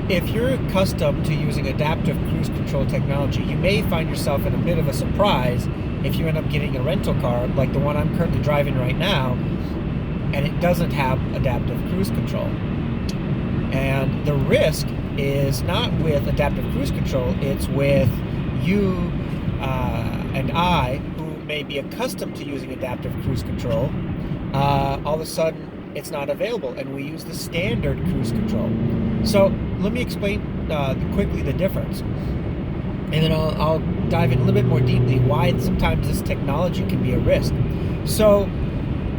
If you're accustomed to using adaptive cruise control technology, you may find yourself in a bit of a surprise if you end up getting a rental car like the one I'm currently driving right now, and it doesn't have adaptive cruise control. And the risk is not with adaptive cruise control, it's with you and I, who may be accustomed to using adaptive cruise control. All of a sudden, it's not available, and we use the standard cruise control. So let me explain quickly the difference, and then I'll dive in a little bit more deeply why sometimes this technology can be a risk. So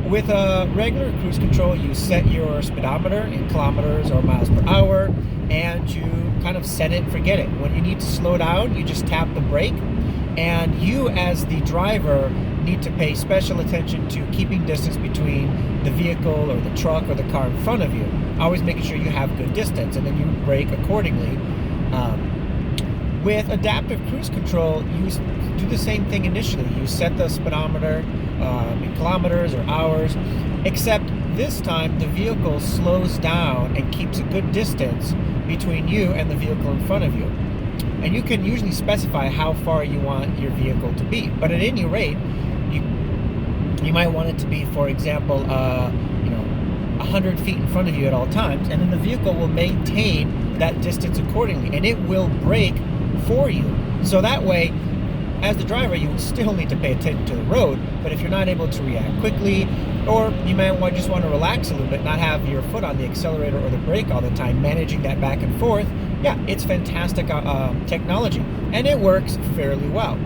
with a regular cruise control, you set your speedometer in kilometers or miles per hour, and you kind of set it and forget it. When you need to slow down, you just tap the brake, and you as the driver need to pay special attention to keeping distance between the vehicle or the truck or the car in front of you, always making sure you have good distance, and then you brake accordingly. With adaptive cruise control, you do the same thing initially. You set the speedometer in kilometers or hours, except this time the vehicle slows down and keeps a good distance between you and the vehicle in front of you. And you can usually specify how far you want your vehicle to be. But at any rate, you might want it to be, for example, 100 feet in front of you at all times, and then the vehicle will maintain that distance accordingly, and it will brake for you. So that way, as the driver, you still need to pay attention to the road, but if you're not able to react quickly, or you might just want to relax a little bit, not have your foot on the accelerator or the brake all the time, managing that back and forth, yeah, it's fantastic technology, and it works fairly well.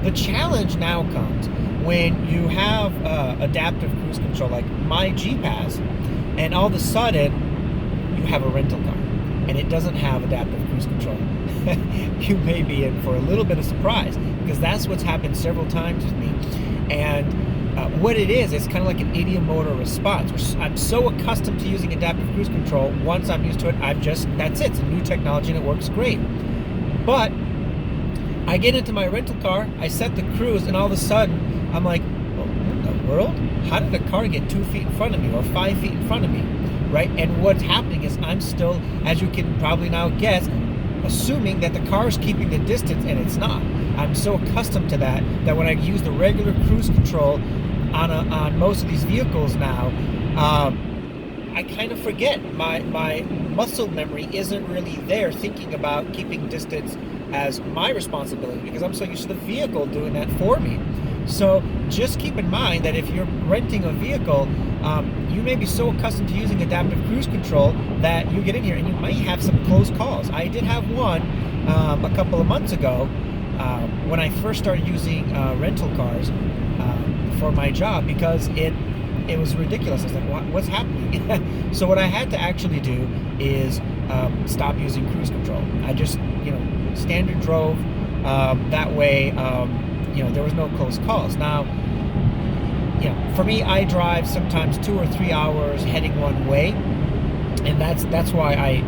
The challenge now comes when you have adaptive cruise control like my Jeep has, and all of a sudden you have a rental car and it doesn't have adaptive cruise control. You may be in for a little bit of surprise, because that's what's happened several times with me. And what it is, it's kind of like an idiomotor response. I'm so accustomed to using adaptive cruise control, once I'm used to it, that's it. It's a new technology and it works great. But I get into my rental car, I set the cruise, and all of a sudden I'm like, well, what in the world? How did a car get 2 feet in front of me or 5 feet in front of me, right? And what's happening is I'm still, as you can probably now guess, assuming that the car is keeping the distance, and it's not. I'm so accustomed to that when I use the regular cruise control on most of these vehicles now, I kind of forget. My muscle memory isn't really there thinking about keeping distance as my responsibility, because I'm so used to the vehicle doing that for me. So just keep in mind that if you're renting a vehicle, you may be so accustomed to using adaptive cruise control that you get in here and you might have some close calls. I did have one a couple of months ago when I first started using rental cars for my job, because it was ridiculous. I was like, what's happening? So what I had to actually do is stop using cruise control. I just, standard drove. That way, there was no close calls. Now, for me, I drive sometimes 2 or 3 hours heading one way, and that's why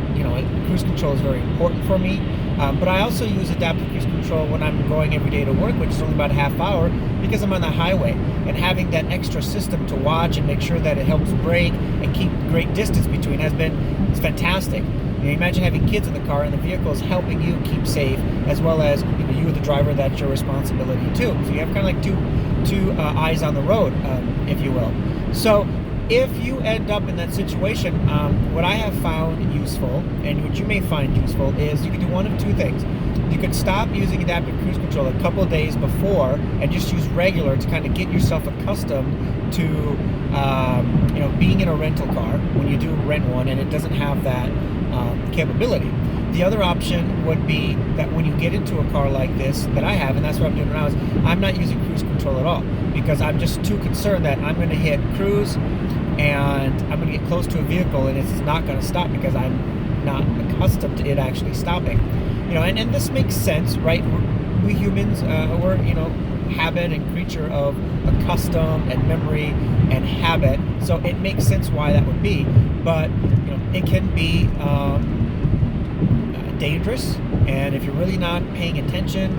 cruise control is very important for me. But I also use adaptive cruise control when I'm going every day to work, which is only about a half hour, because I'm on the highway, and having that extra system to watch and make sure that it helps brake and keep great distance between it's fantastic. Imagine having kids in the car and the vehicle is helping you keep safe, as well as you the driver, that's your responsibility too. So you have kind of like two eyes on the road, if you will. So if you end up in that situation, what I have found useful, and what you may find useful, is you can do one of two things. You could stop using adaptive cruise control a couple of days before and just use regular to kind of get yourself accustomed to being in a rental car when you do rent one and it doesn't have that capability. The other option would be that when you get into a car like this that I have, and that's what I'm doing now, is I'm not using cruise control at all, because I'm just too concerned that I'm going to hit cruise and I'm going to get close to a vehicle and it's not going to stop, because I'm not accustomed to it actually stopping. And this makes sense, right? We humans, we're, habit and creature of a custom and memory and habit, so it makes sense why that would be. But it can be dangerous, and if you're really not paying attention,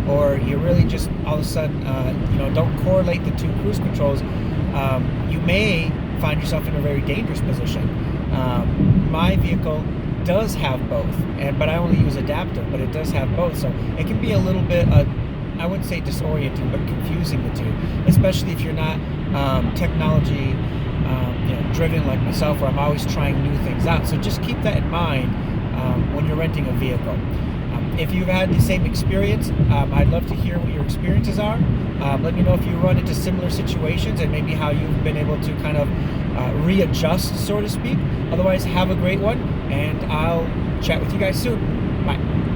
or you're really just all of a sudden don't correlate the two cruise controls, you may find yourself in a very dangerous position. My vehicle does have both, but I only use adaptive, but it does have both. So it can be a little bit, I wouldn't say disorienting, but confusing the two, especially if you're not technology driven like myself, where I'm always trying new things out. So just keep that in mind when you're renting a vehicle. If you've had the same experience, I'd love to hear what your experiences are. Let me know if you run into similar situations and maybe how you've been able to kind of readjust, so to speak. Otherwise, have a great one, and I'll chat with you guys soon. Bye.